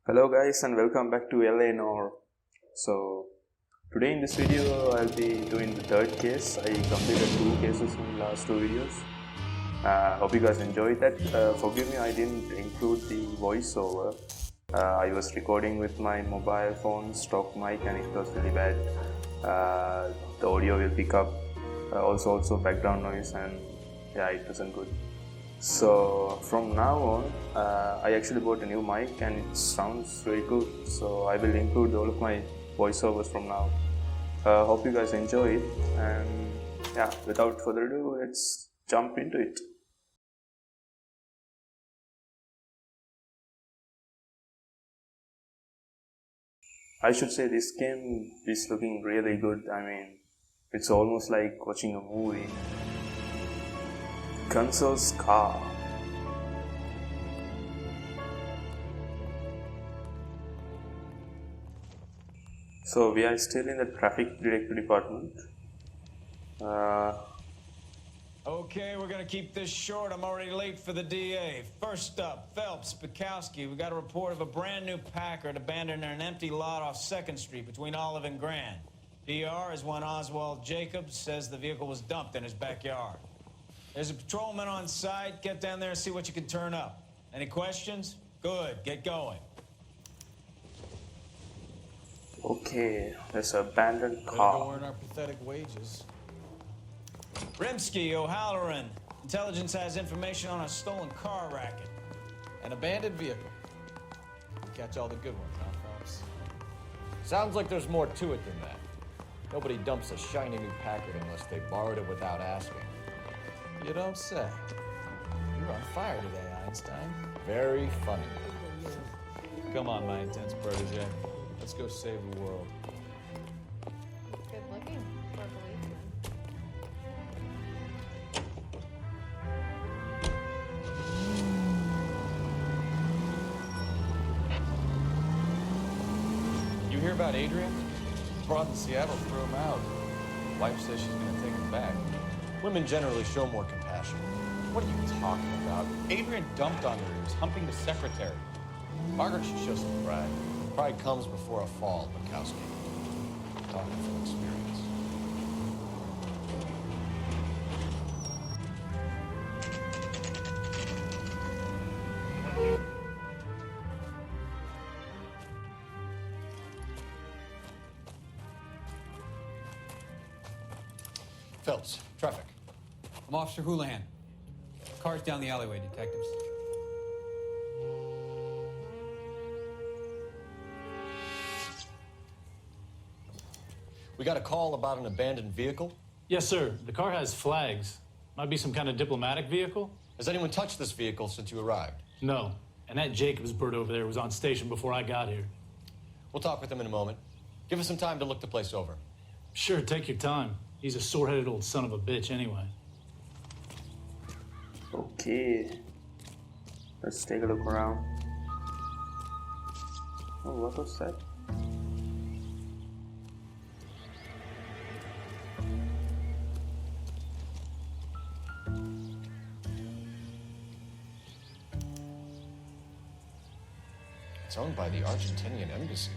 Hello guys and welcome back to Noire. So today in this video I'll be doing the third case. I completed 2 cases in the last 2 videos. Hope you guys enjoyed that. Forgive me, I didn't include the voiceover. I was recording with my mobile phone stock mic and it was really bad. The audio will pick up also background noise, and yeah, it wasn't good. So from now on, I actually bought a new mic and it sounds very good. So I will include all of my voiceovers from now. Hope you guys enjoy it, and yeah, without further ado, let's jump into it. I should say this game is looking really good. I mean, it's almost like watching a movie. Console's car. So we are still in the traffic detective department. Okay, we're gonna keep this short. I'm already late for the DA. First up, Phelps, Bukowski. We got a report of a brand new Packard abandoned in an empty lot off 2nd Street between Olive and Grand. PR is one Oswald Jacobs says the vehicle was dumped in his backyard. There's a patrolman on site. Get down there and see what you can turn up. Any questions? Good, get going. Okay, there's an abandoned Better car. go earn our pathetic wages. Rimsky, O'Halloran. Intelligence has information on a stolen car racket. An abandoned vehicle. Catch all the good ones, huh, Phelps? Sounds like there's more to it than that. Nobody dumps a shiny new Packard unless they borrowed it without asking. You don't say. You're on fire today, Einstein. Very funny. Come on, my intense protege. Let's go save the world. Good looking for a policeman. You hear about Adrian? Brought in Seattle, threw him out. Wife says she's gonna take him back. Women generally show more compassion. What are you talking about? Adrian dumped on her. He was humping the secretary. Margaret should show some pride. Pride comes before a fall, Bukowski. Talking from experience. Phelps, traffic. I'm Officer Houlihan. Car's down the alleyway, detectives. We got a call about an abandoned vehicle. Yes, sir. The car has flags. Might be some kind of diplomatic vehicle? Has anyone touched this vehicle since you arrived? No. And that Jacobs bird over there was on station before I got here. We'll talk with him in a moment. Give us some time to look the place over. Sure, take your time. He's a sore-headed old son of a bitch anyway. Okay, let's take a look around. Oh, what was that? It's owned by the Argentinian embassy.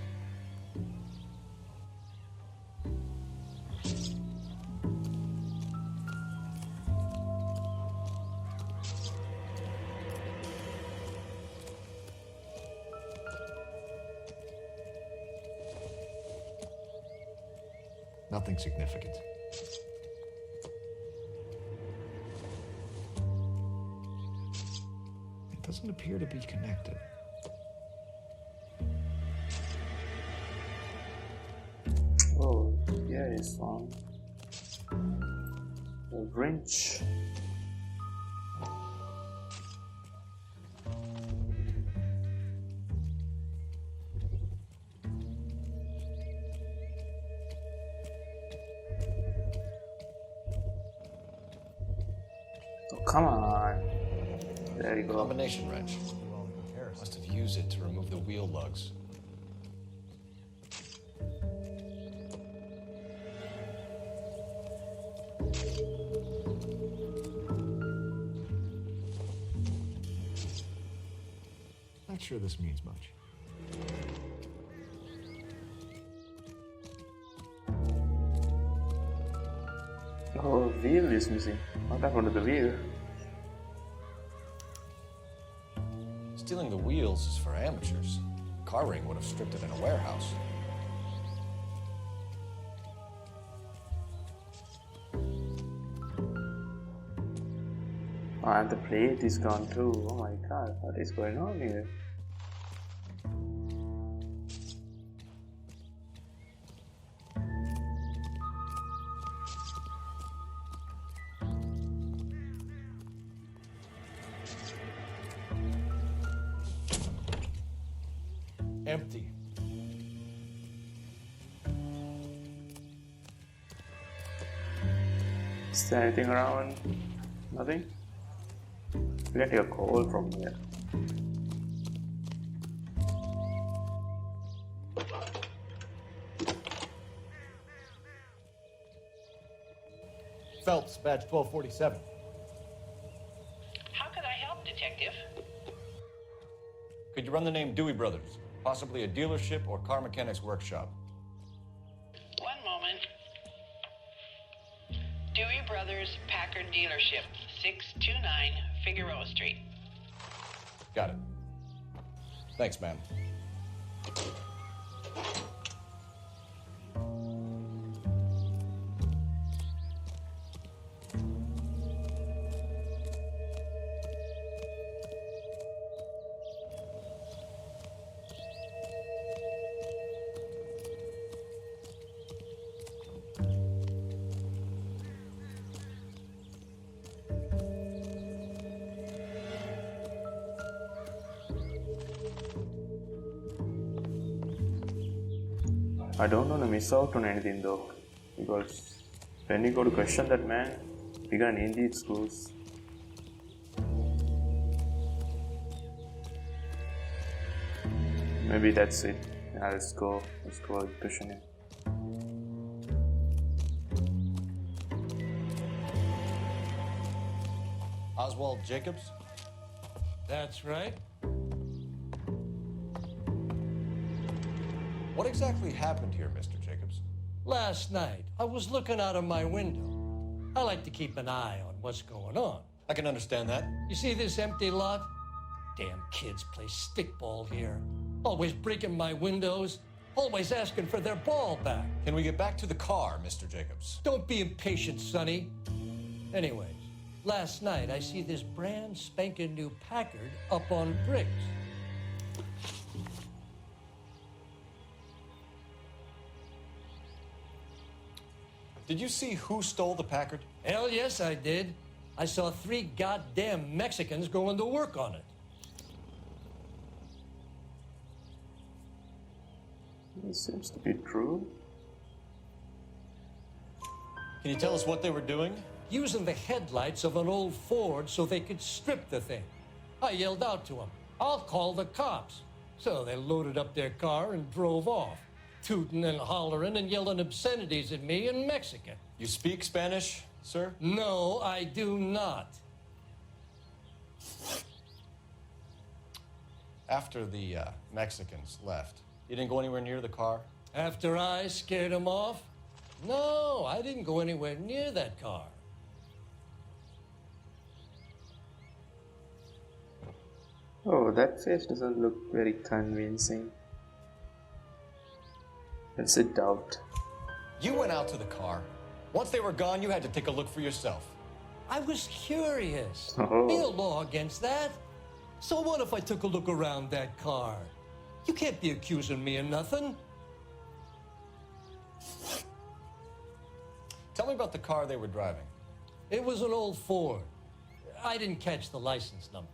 Nothing significant. It doesn't appear to be connected. Oh, yeah, it's on. A wrench. Oh, come on. There you go. Combination wrench. Must have used it to remove the wheel lugs. Not sure this means much. Oh, wheel is missing. What happened to the wheel? Stealing the wheels is for amateurs. Car ring would have stripped it in a warehouse. And the plate is gone too. Oh my god, what is going on here? Empty. Is there anything around? Nothing? We can take a call from here. Phelps, badge 1247. How could I help, Detective? Could you run the name Dewey Brothers? Possibly a dealership or car mechanics workshop. One moment. Dewey Brothers Packard Dealership, 629 Figueroa Street. Got it. Thanks, ma'am. I don't want to miss out on anything though, because when we go to question that man, we're gonna need these screws. Maybe that's it. Yeah, let's go question him. Oswald Jacobs? That's right. What exactly happened here, Mr. Jacobs? Last night, I was looking out of my window. I like to keep an eye on what's going on. I can understand that. You see this empty lot? Damn kids play stickball here. Always breaking my windows. Always asking for their ball back. Can we get back to the car, Mr. Jacobs? Don't be impatient, Sonny. Anyways, last night I see this brand spanking new Packard up on bricks. Did you see who stole the Packard? Hell yes, I did. I saw 3 goddamn Mexicans going to work on it. This seems to be true. Can you tell us what they were doing? Using the headlights of an old Ford so they could strip the thing. I yelled out to them, "I'll call the cops." So they loaded up their car and drove off, tooting and hollering and yelling obscenities at me in Mexican. You speak Spanish, sir? No, I do not. After the Mexicans left, you didn't go anywhere near the car? After I scared them off? No, I didn't go anywhere near that car. Oh, that face doesn't look very convincing. Let's doubt. You went out to the car. Once they were gone, you had to take a look for yourself. I was curious. Oh. No law against that. So what if I took a look around that car? You can't be accusing me of nothing. Tell me about the car they were driving. It was an old Ford. I didn't catch the license number.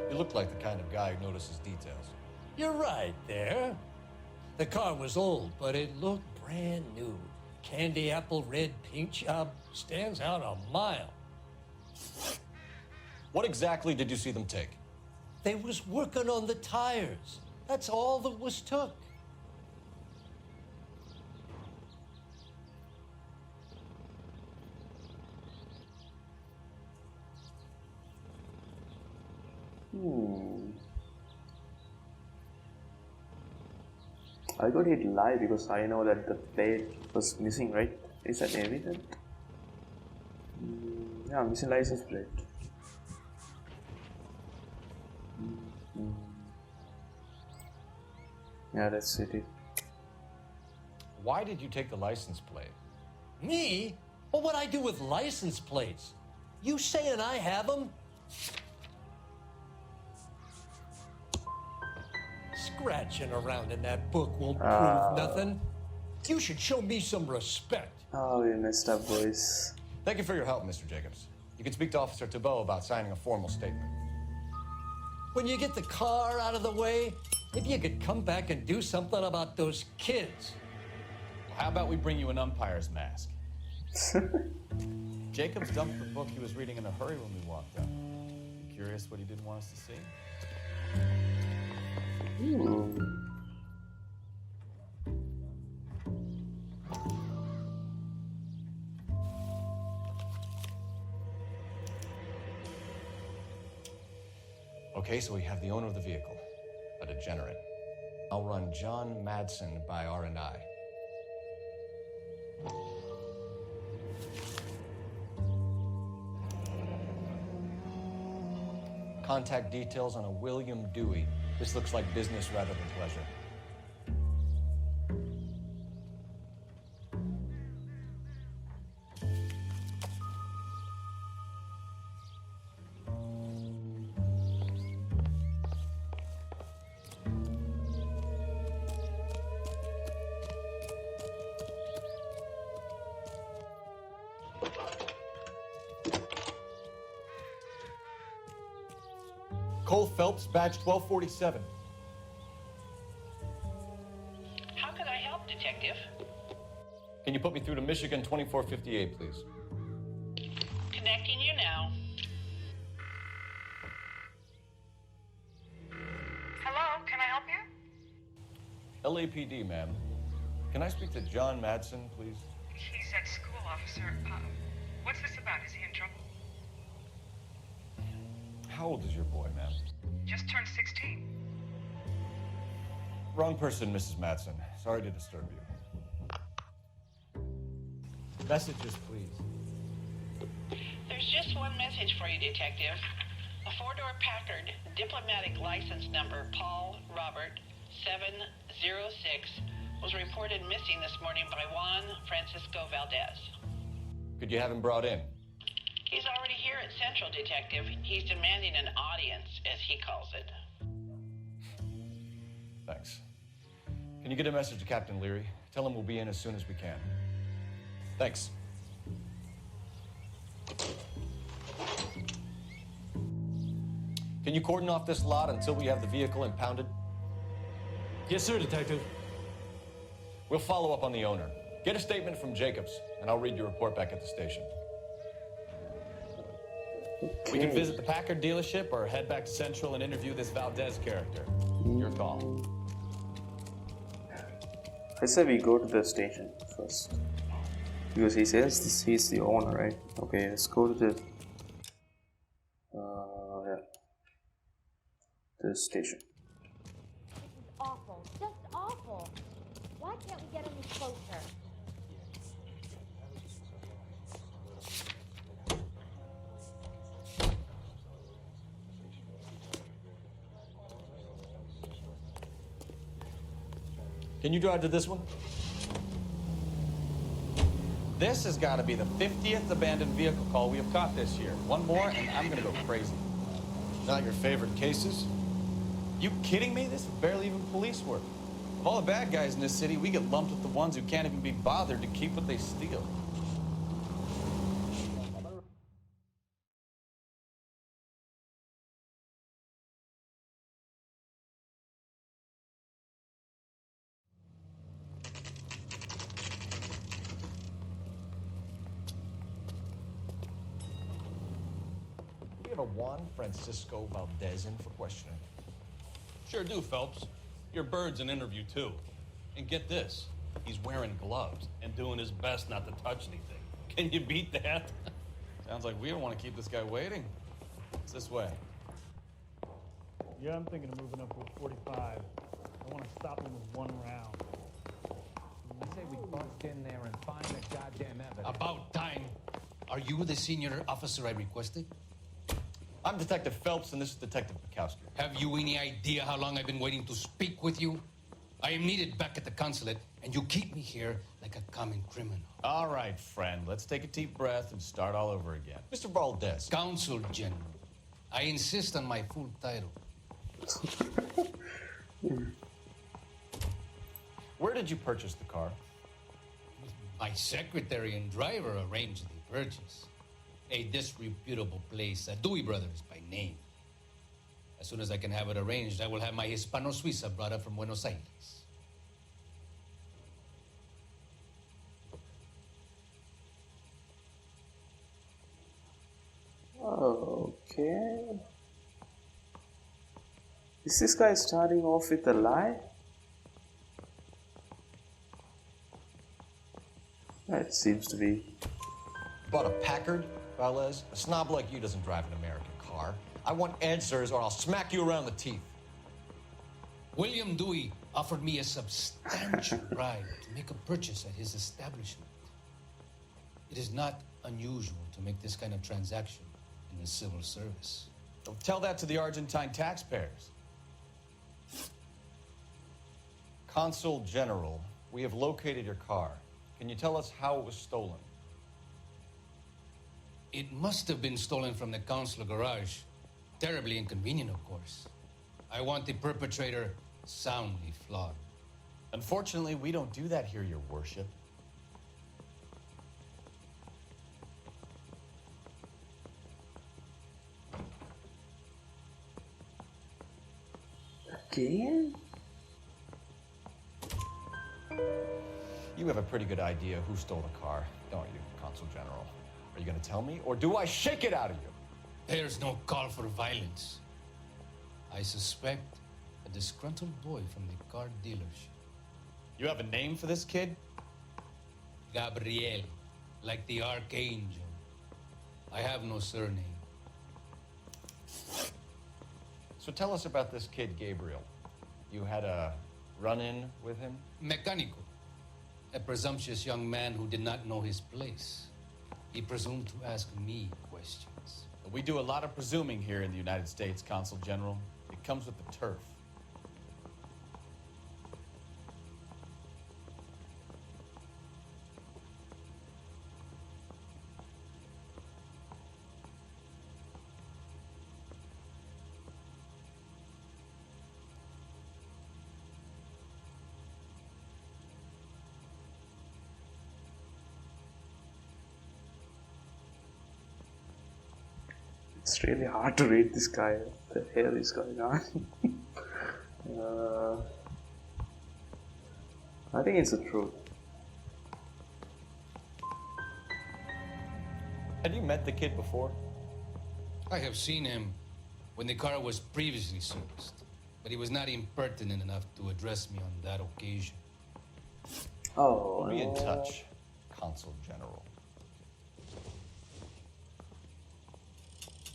You look like the kind of guy who notices details. You're right there. The car was old, but it looked brand new. Candy apple red paint job stands out a mile. What exactly did you see them take? They was working on the tires. That's all that was took. I got it live because I know that the plate was missing, right? Is that evident? Yeah, missing license plate. Yeah, that's it. Why did you take the license plate? Me? Well, what I do with license plates? You saying I have them? Scratching around in that book won't prove nothing. You should show me some respect. Oh, we messed up, boys. Thank you for your help, Mr. Jacobs. You can speak to Officer Thibault about signing a formal statement. When you get the car out of the way, maybe you could come back and do something about those kids. Well, how about we bring you an umpire's mask? Jacobs dumped the book he was reading in a hurry when we walked up. You curious what he didn't want us to see? Okay, so we have the owner of the vehicle, a degenerate. I'll run John Madsen by R&I. Contact details on a William Dewey. This looks like business rather than pleasure. Cole Phelps, badge 1247. How can I help, Detective? Can you put me through to Michigan 2458, please? Connecting you now. Hello, can I help you? LAPD, ma'am. Can I speak to John Madsen, please? He's at school, officer. What's this about? Is he in trouble? How old is your boy, ma'am? Just turned 16. Wrong person, Mrs. Madsen. Sorry to disturb you. Messages, please. There's just one message for you, Detective. A four-door Packard, diplomatic license number Paul Robert 706, was reported missing this morning by Juan Francisco Valdez. Could you have him brought in? He's already here at Central, Detective. He's demanding an audience, as he calls it. Thanks. Can you get a message to Captain Leary? Tell him we'll be in as soon as we can. Thanks. Can you cordon off this lot until we have the vehicle impounded? Yes, sir, Detective. We'll follow up on the owner. Get a statement from Jacobs, and I'll read your report back at the station. We can visit the Packard dealership or head back to Central and interview this Valdez character. Your call. I say we go to the station first. Because he says he's the owner, right? Okay, let's go to the the station. This is awful, just awful. Why can't we get any closer? Can you drive to this one? This has got to be the 50th abandoned vehicle call we have caught this year. One more, and I'm going to go crazy. Not your favorite cases? You kidding me? This is barely even police work. Of all the bad guys in this city, we get lumped with the ones who can't even be bothered to keep what they steal. We have a Juan Francisco Valdez in for questioning. Sure do, Phelps. Your bird's an interview, too. And get this, he's wearing gloves and doing his best not to touch anything. Can you beat that? Sounds like we don't want to keep this guy waiting. It's this way. Yeah, I'm thinking of moving up to a 45. I want to stop him with one round. I say we bust in there and find the goddamn evidence. About time. Are you the senior officer I requested? I'm Detective Phelps, and this is Detective Bukowski. Have you any idea how long I've been waiting to speak with you? I am needed back at the consulate, and you keep me here like a common criminal. All right, friend. Let's take a deep breath and start all over again. Mr. Valdez. Consul General. I insist on my full title. Where did you purchase the car? My secretary and driver arranged the purchase. A disreputable place, Dewey Brothers by name. As soon as I can have it arranged, I will have my Hispano Suiza brought up from Buenos Aires. Okay. Is this guy starting off with a lie? It seems to be. Bought a Packard, Valdez? A snob like you doesn't drive an American car. I want answers or I'll smack you around the teeth. William Dewey offered me a substantial bribe to make a purchase at his establishment. It is not unusual to make this kind of transaction in the civil service. Don't tell that to the Argentine taxpayers. Consul General, we have located your car. Can you tell us how it was stolen? It must have been stolen from the consular garage. Terribly inconvenient, of course. I want the perpetrator soundly flogged. Unfortunately, we don't do that here, Your Worship. Again? You have a pretty good idea who stole the car, don't you, Consul General? Are you going to tell me, or do I shake it out of you? There's no call for violence. I suspect a disgruntled boy from the car dealership. You have a name for this kid? Gabriel, like the archangel. I have no surname. So tell us about this kid, Gabriel. You had a run-in with him? Mecánico. A presumptuous young man who did not know his place. He presumed to ask me questions. We do a lot of presuming here in the United States, Consul General. It comes with the turf. It's really hard to read this guy. What the hell is going on? I think it's the truth. Had you met the kid before? I have seen him when the car was previously serviced, but he was not impertinent enough to address me on that occasion. Oh, we'll be in touch, Consul General.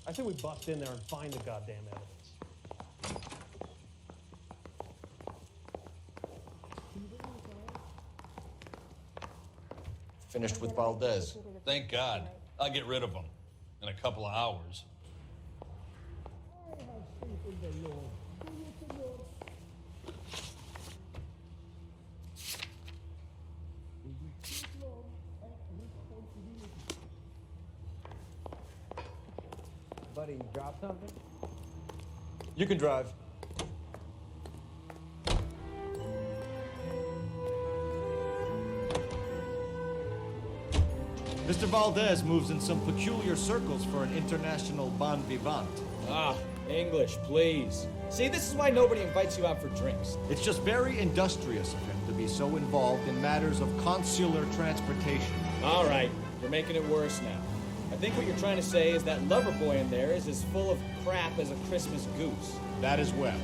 I think we bust in there and find the goddamn evidence. Finished with Valdez. Thank God. I'll get rid of him in a couple of hours. Buddy, you dropped something? You can drive. Mr. Valdez moves in some peculiar circles for an international bon vivant. Ah, English, please. See, this is why nobody invites you out for drinks. It's just very industrious of him to be so involved in matters of consular transportation. All right, you're making it worse now. I think what you're trying to say is that lover boy in there is as full of crap as a Christmas goose. That as well.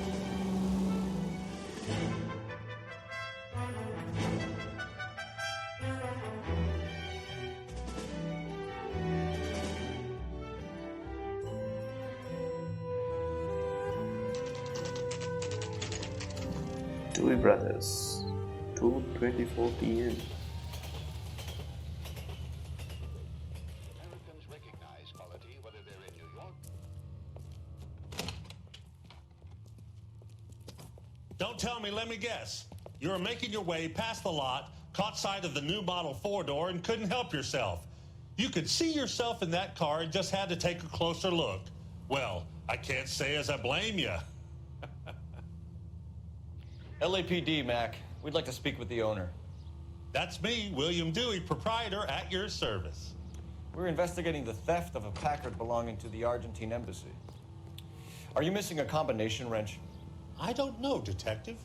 Dewey Brothers, 224 PM. Don't tell me, let me guess. You were making your way past the lot, caught sight of the new model four-door, and couldn't help yourself. You could see yourself in that car and just had to take a closer look. Well, I can't say as I blame you. LAPD, Mac. We'd like to speak with the owner. That's me, William Dewey, proprietor, at your service. We're investigating the theft of a Packard belonging to the Argentine embassy. Are you missing a combination wrench? I don't know, Detective,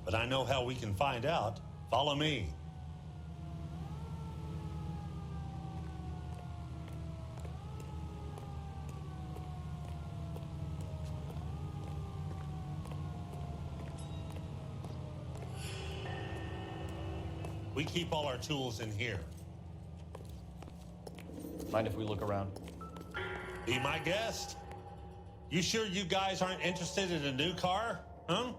but I know how we can find out. Follow me. We keep all our tools in here. Mind if we look around? Be my guest. You sure you guys aren't interested in a new car? Huh?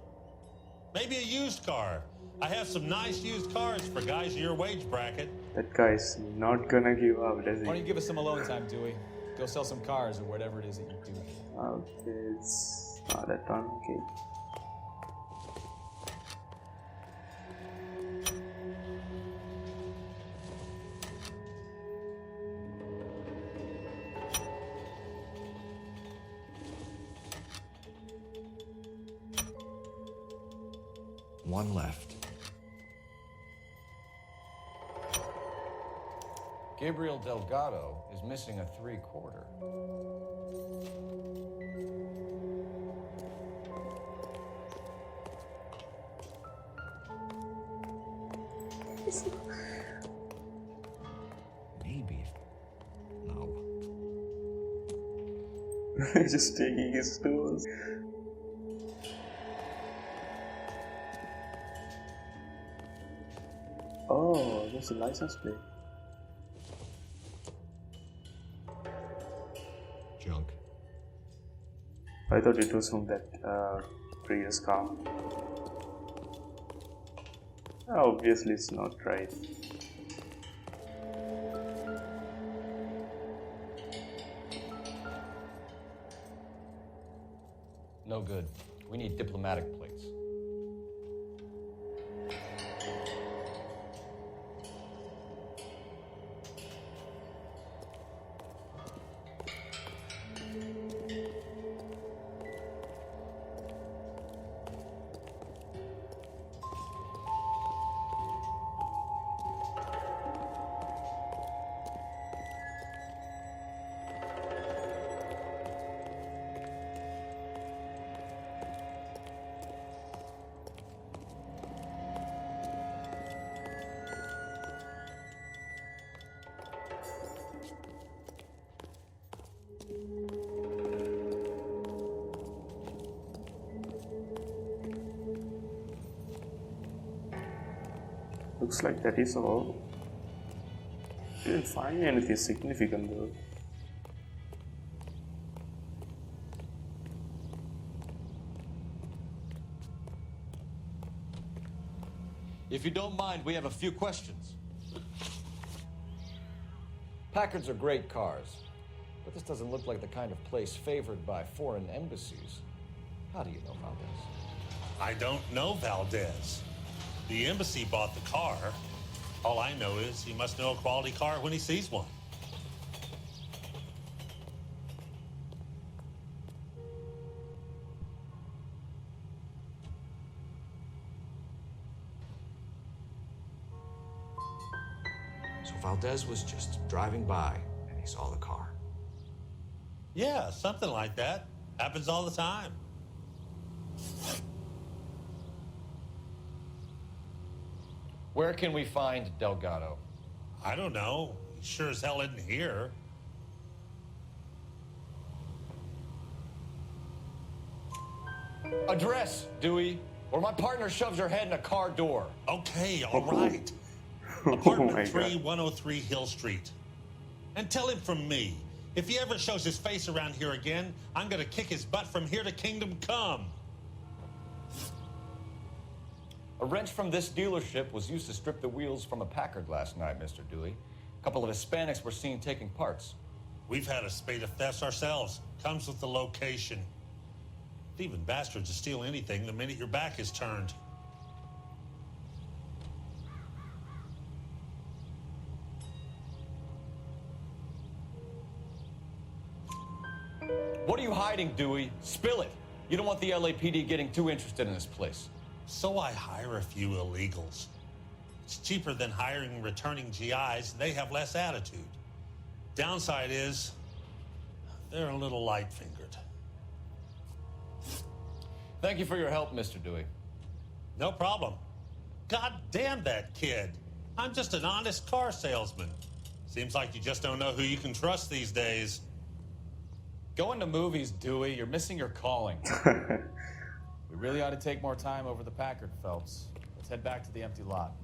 Maybe a used car. I have some nice used cars for guys in your wage bracket. That guy's not gonna give up, does he? Why don't you give us some alone time, Dewey? Go sell some cars or whatever it is that you do. Okay, it's not that one. Okay. One left. Gabriel Delgado is missing a 3/4. Maybe. No. Just taking his tools. Oh, there's a license plate. Junk. I thought it was from that previous car. Obviously, it's not right. No good. We need diplomatic plates. Looks like that is all. Didn't find anything significant though. If you don't mind, we have a few questions. Packards are great cars, but this doesn't look like the kind of place favored by foreign embassies. How do you know Valdez? I don't know Valdez. The embassy bought the car. All I know is he must know a quality car when he sees one. So Valdez was just driving by and he saw the car. Yeah, something like that. Happens all the time. Where can we find Delgado? I don't know. He sure as hell isn't here. Address, Dewey, or my partner shoves her head in a car door. Okay, all right. Oh Apartment my 3, God. 103 Hill Street. And tell him from me, if he ever shows his face around here again, I'm gonna kick his butt from here to Kingdom Come. A wrench from this dealership was used to strip the wheels from a Packard last night, Mr. Dewey. A couple of Hispanics were seen taking parts. We've had a spate of thefts ourselves. Comes with the location. Thieving bastards will steal anything the minute your back is turned. What are you hiding, Dewey? Spill it. You don't want the LAPD getting too interested in this place. So I hire a few illegals. It's cheaper than hiring returning GIs. They have less attitude. Downside is, they're a little light-fingered. Thank you for your help, Mr. Dewey. No problem. God damn that kid. I'm just an honest car salesman. Seems like you just don't know who you can trust these days. Going to movies, Dewey. You're missing your calling. We really ought to take more time over the Packard, Phelps. Let's head back to the empty lot.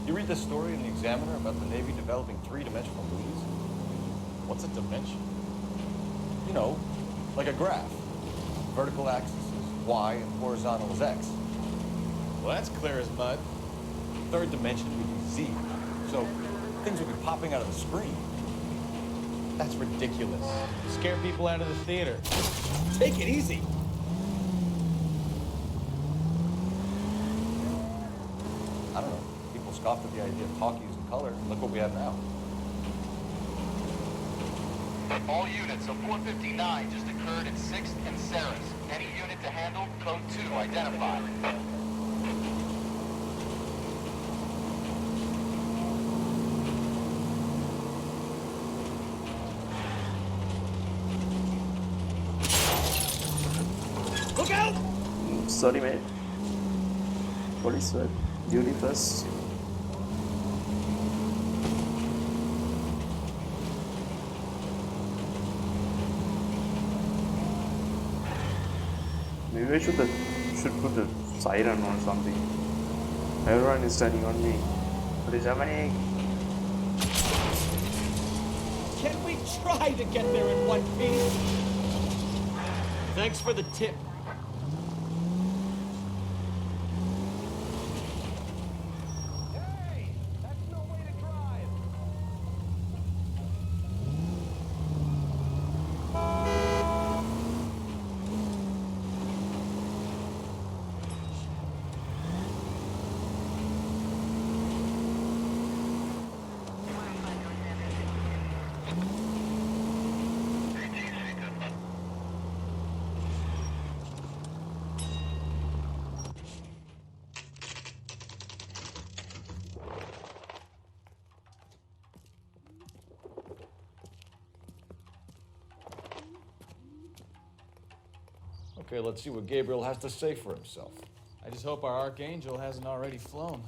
Read the story in the Examiner about the Navy developing three-dimensional movies? What's a dimension? You know, like a graph. Vertical axis is Y and horizontal is X. Well, that's clear as mud. Third dimension would be Z. So things would be popping out of the screen. That's ridiculous. Scare people out of the theater. Take it easy. I don't know. People scoffed at the idea of talkies in color. Look what we have now. All units of 459 just occurred at 6th and Ceres. Any unit to handle, code 2 identified. Look out! Sorry, mate. Police work. Duty first. Maybe I should put a siren or something. Everyone is turning on me. What is happening? Can we try to get there in one piece? Thanks for the tip. Okay, let's see what Gabriel has to say for himself. I just hope our Archangel hasn't already flown.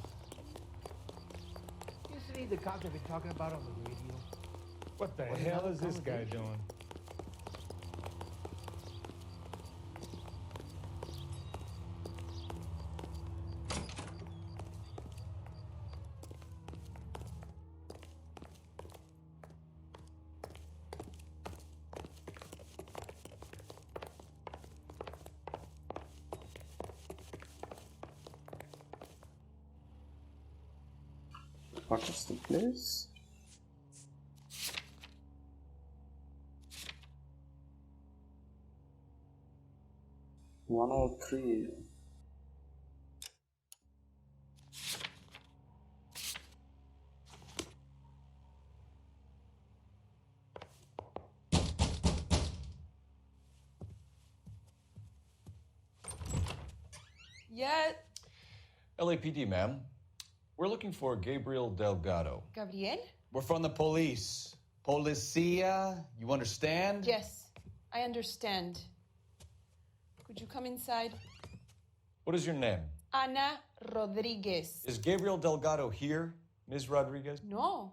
You see the cops have been talking about on the radio? What the hell is this guy doing? What is the place? One or three. Yet. LAPD, ma'am. We're looking for Gabriel Delgado. Gabriel? We're from the police. Policia, you understand? Yes. I understand. Could you come inside? What is your name? Ana Rodriguez. Is Gabriel Delgado here, Ms. Rodriguez? No.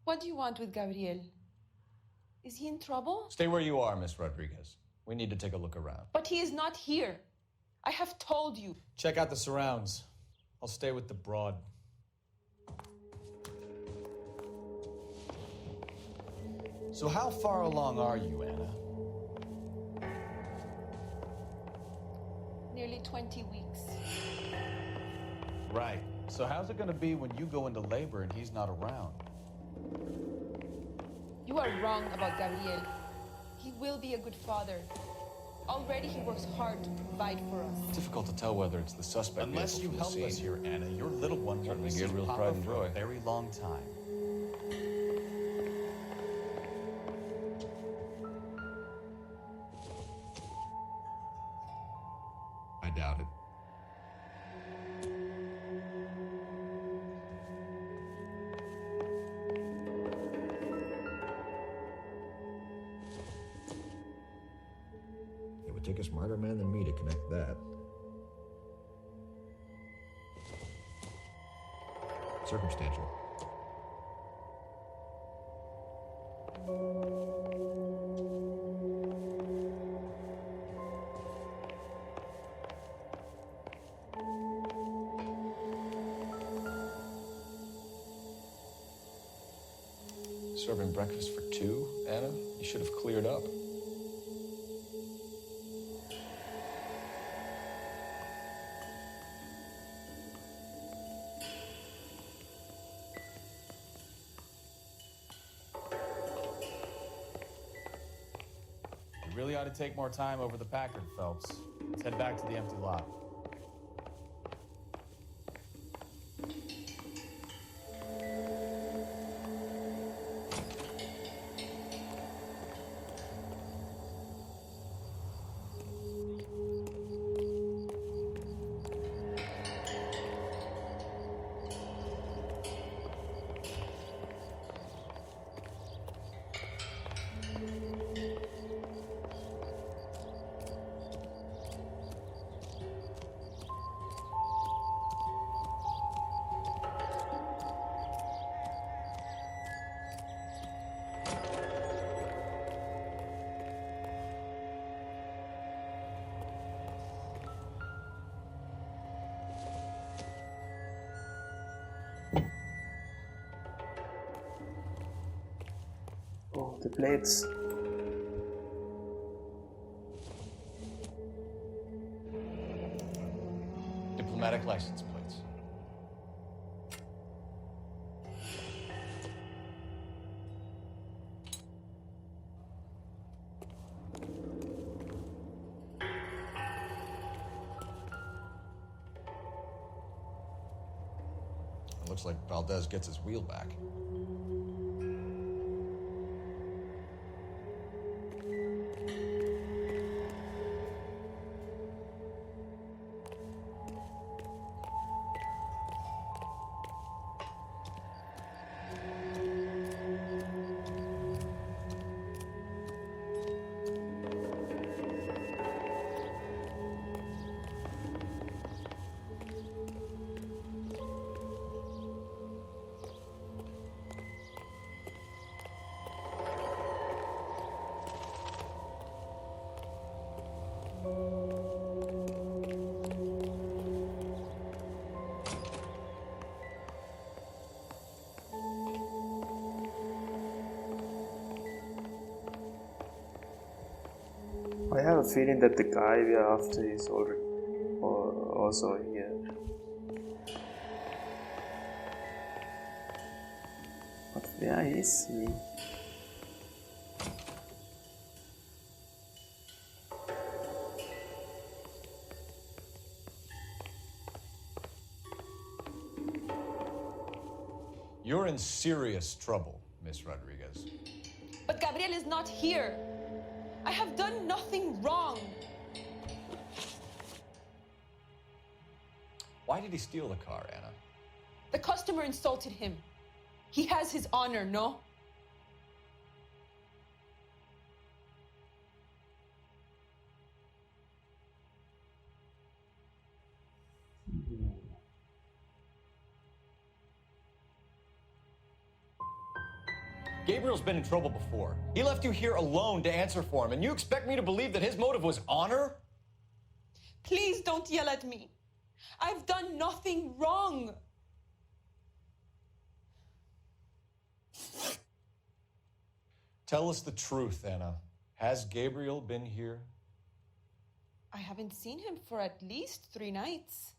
What do you want with Gabriel? Is he in trouble? Stay where you are, Miss Rodriguez. We need to take a look around. But he is not here. I have told you. Check out the surrounds. I'll stay with the broad. So how far along are you, Anna? Nearly 20 weeks. Right. So how's it going to be when you go into labor and he's not around? You are wrong about Gabriel. He will be a good father. Already he works hard to provide for us. It's difficult to tell whether it's the suspect. Unless you help us here, Anna, your little one will miss Gabriel's Papa pride and for joy. a very long time. I doubt it. It would take a smarter man than me to connect that. Circumstantial. Serving breakfast for two, Anna? You should have cleared up. You really ought to take more time over the Packard, Phelps. Let's head back to the empty lot. Oh, the plates. Diplomatic license plates. It looks like Valdez gets his wheel back. I have a feeling that the guy we are after is already also here. But where is he? You're in serious trouble, Miss Rodriguez. But Gabriel is not here. I have done nothing wrong. Why did he steal the car, Anna? The customer insulted him. He has his honor, no? Gabriel's been in trouble before. He left you here alone to answer for him, and you expect me to believe that his motive was honor? Please don't yell at me. I've done nothing wrong. Tell us the truth, Anna. Has Gabriel been here? I haven't seen him for at least 3 nights.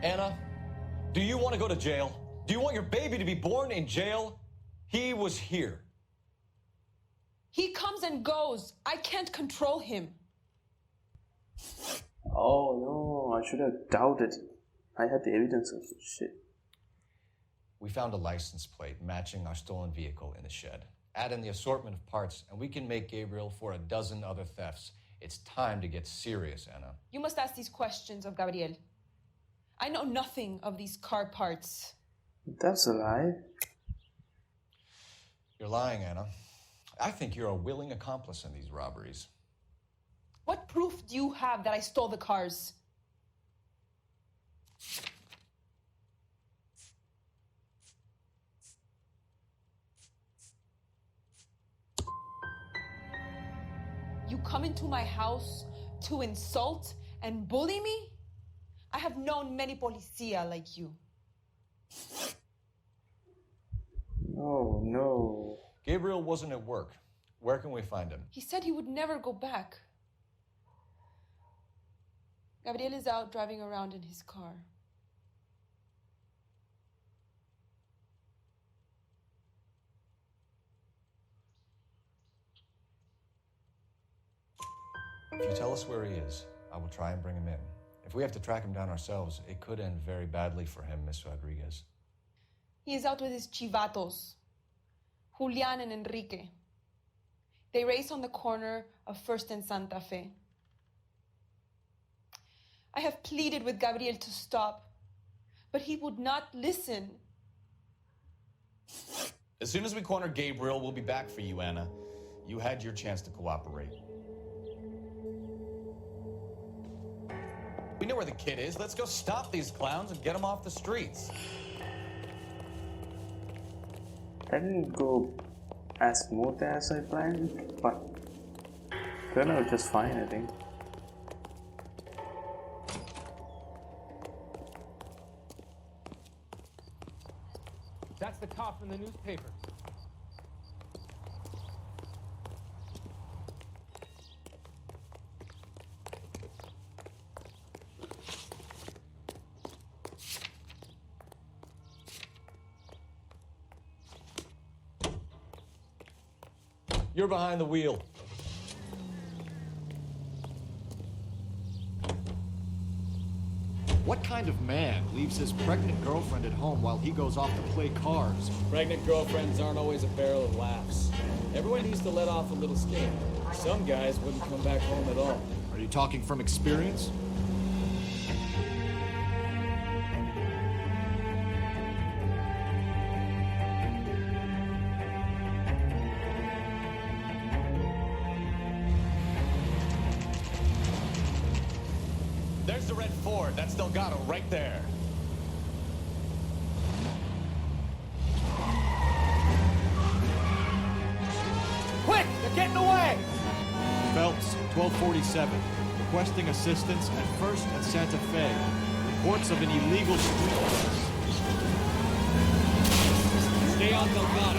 Anna, do you want to go to jail? Do you want your baby to be born in jail? He was here. He comes and goes. I can't control him. Oh no, I should have doubted. I had the evidence of this shit. We found a license plate matching our stolen vehicle in the shed. Add in the assortment of parts, and we can make Gabriel for a dozen other thefts. It's time to get serious, Anna. You must ask these questions of Gabriel. I know nothing of these car parts. That's a lie. You're lying, Anna. I think you're a willing accomplice in these robberies. What proof do you have that I stole the cars? You come into my house to insult and bully me? I have known many policia like you. Oh no. Gabriel wasn't at work. Where can we find him? He said he would never go back. Gabriel is out driving around in his car. If you tell us where he is, I will try and bring him in. If we have to track him down ourselves, it could end very badly for him, Miss Rodriguez. He is out with his chivatos, Julian and Enrique. They race on the corner of First and Santa Fe. I have pleaded with Gabriel to stop, but he would not listen. As soon as we corner Gabriel, we'll be back for you, Anna. You had your chance to cooperate. We know where the kid is. Let's go stop these clowns and get him off the streets. That didn't go as smooth as I planned, but turned out just fine, I think. That's the cop from the newspaper. You're behind the wheel. What kind of man leaves his pregnant girlfriend at home while he goes off to play cards? Pregnant girlfriends aren't always a barrel of laughs. Everyone needs to let off a little steam. Some guys wouldn't come back home at all. Are you talking from experience? There's the red Ford. That's Delgado right there. Quick! They're getting away! Phelps, 1247. Requesting assistance at First and Santa Fe. Reports of an illegal street race. Stay on Delgado.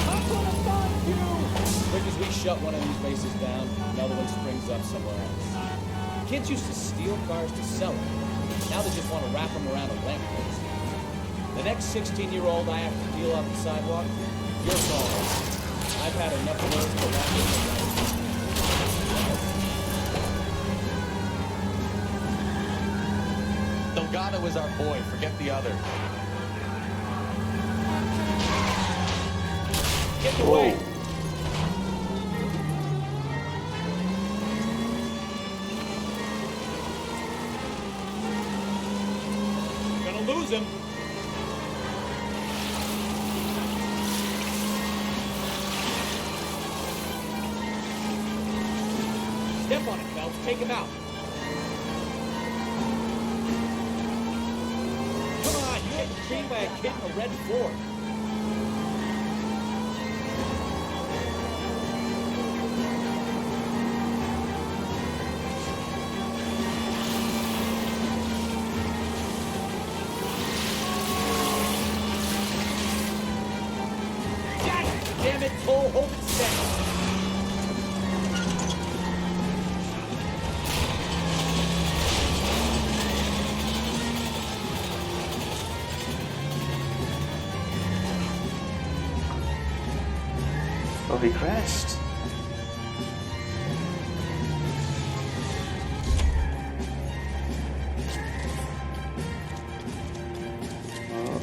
I'm gonna find you! Quick as we shut one of these races down, another one springs up somewhere else. Kids used to steal cars to sell them. Now they just want to wrap them around a lamppost. The next 16-year-old I have to deal off the sidewalk, your call. I've had enough of those to wrap them around. Delgado is our boy. Forget the other. Get away! Lose him. Step on it, Phelps. Take him out. Come on, you screened by a kid in a red Ford. Damn it, Cole, hold it steady. Oh, he crashed.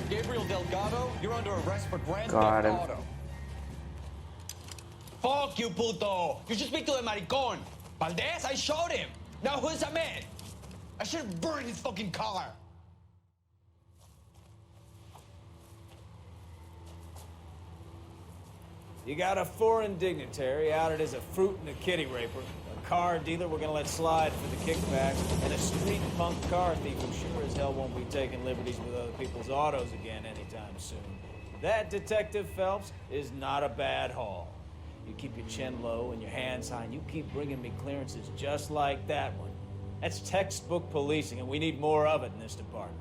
Gabriel Delgado, you're under arrest for grand Got theft him. auto. Fuck you, puto! You should speak to the maricon. Valdez, I showed him. Now who's Ahmed? I should have burned his fucking car. You got a foreign dignitary outed as a fruit and a kitty raper, a car dealer we're gonna let slide for the kickbacks, and a street punk car thief who sure as hell won't be taking liberties with other people's autos again anytime soon. That, Detective Phelps, is not a bad haul. You keep your chin low and your hands high, and you keep bringing me clearances just like that one. That's textbook policing, and we need more of it in this department.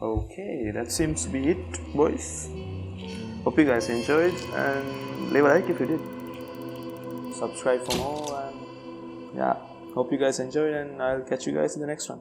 Okay, that seems to be it, boys. Hope you guys enjoyed, and leave a like if you did. Subscribe for more, and yeah, hope you guys enjoyed, and I'll catch you guys in the next one.